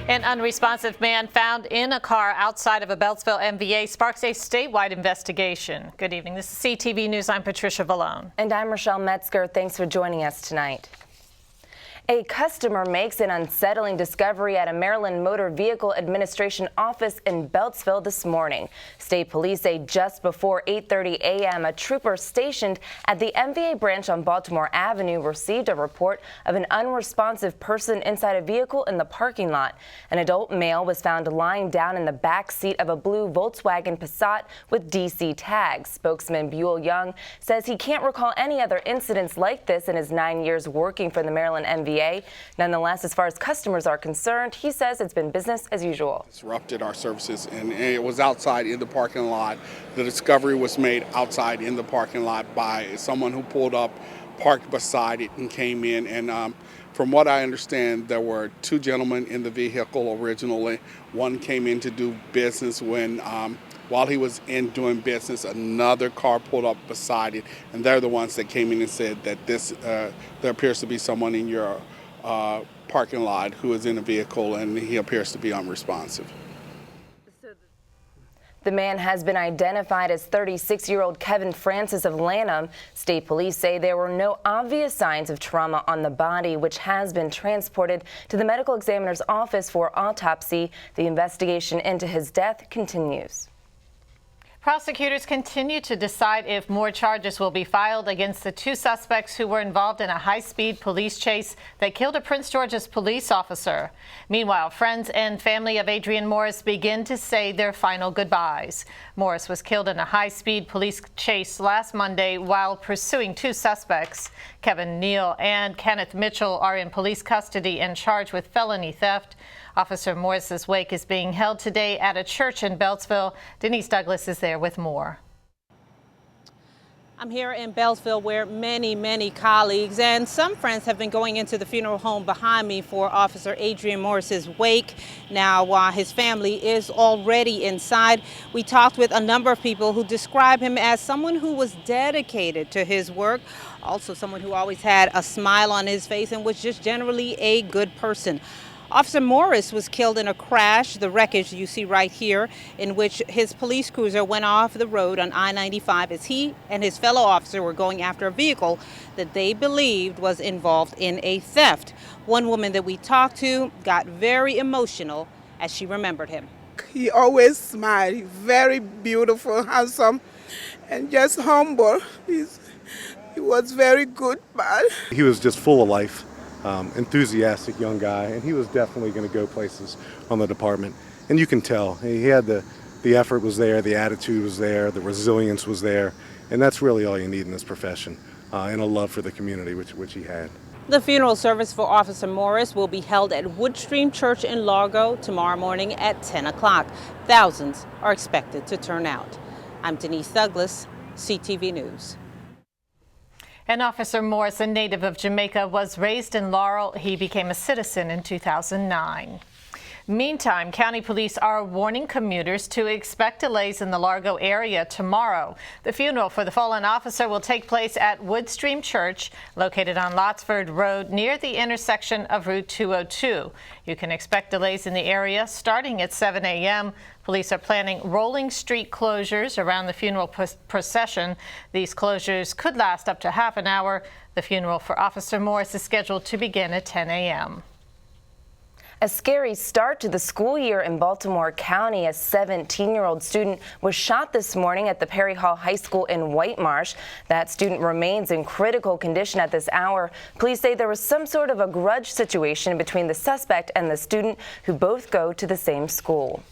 An unresponsive man found in a car outside of a Beltsville MVA sparks a statewide investigation. Good evening. This is CTV News. I'm Patricia Vallone. And I'm Rochelle Metzger. Thanks for joining us tonight. A customer makes an unsettling discovery at a Maryland Motor Vehicle Administration office in Beltsville this morning. State police say just before 8:30 a.m., a trooper stationed at the MVA branch on Baltimore Avenue received a report of an unresponsive person inside a vehicle in the parking lot. An adult male was found lying down in the back seat of a blue Volkswagen Passat with DC tags. Spokesman Buell Young says he can't recall any other incidents like this in his 9 years working for the Maryland MVA. Nonetheless, as far as customers are concerned, he says it's been business as usual. Disrupted our services, and it was outside in the parking lot. The discovery was made outside in the parking lot by someone who pulled up, parked beside it, and came in. And from what I understand, there were two gentlemen in the vehicle originally. One came in to do business when while he was in doing business, another car pulled up beside it, and they're the ones that came in and said that there appears to be someone in your parking lot who is in a vehicle, and he appears to be unresponsive. The man has been identified as 36-year-old Kevin Francis of Lanham. State police say there were no obvious signs of trauma on the body, which has been transported to the medical examiner's office for autopsy. The investigation into his death continues. Prosecutors continue to decide if more charges will be filed against the two suspects who were involved in a high-speed police chase that killed a Prince George's police officer. Meanwhile, friends and family of Adrian Morris begin to say their final goodbyes. Morris was killed in a high-speed police chase last Monday while pursuing two suspects. Kevin Neal and Kenneth Mitchell are in police custody and charged with felony theft. Officer Morris's wake is being held today at a church in Beltsville. Denise Douglas is there with more. I'm here in Beltsville where many colleagues and some friends have been going into the funeral home behind me for Officer Adrian Morris's wake. Now, while his family is already inside, we talked with a number of people who describe him as someone who was dedicated to his work, also someone who always had a smile on his face and was just generally a good person. Officer Morris was killed in a crash, the wreckage you see right here, in which his police cruiser went off the road on I-95 as he and his fellow officer were going after a vehicle that they believed was involved in a theft. One woman that we talked to got very emotional as she remembered him. He always smiled, very beautiful, handsome, and just humble. He was very good man. He was just full of life. Enthusiastic young guy, and he was definitely going to go places on the department. And you can tell he had the effort was there, the attitude was there, the resilience was there, and that's really all you need in this profession, and a love for the community, which he had. The funeral service for Officer Morris will be held at Woodstream Church in Largo tomorrow morning at 10 o'clock. Thousands are expected to turn out. I'm Denise Douglas, CTV News. And Officer Morris, a native of Jamaica, was raised in Laurel. He became a citizen in 2009. Meantime, county police are warning commuters to expect delays in the Largo area tomorrow. The funeral for the fallen officer will take place at Woodstream Church, located on Lotsford Road near the intersection of Route 202. You can expect delays in the area starting at 7 a.m. Police are planning rolling street closures around the funeral procession. These closures could last up to half an hour. The funeral for Officer Morris is scheduled to begin at 10 a.m. A scary start to the school year in Baltimore County. A 17-year-old student was shot this morning at the Perry Hall High School in White Marsh. That student remains in critical condition at this hour. Police say there was some sort of a grudge situation between the suspect and the student, who both go to the same school.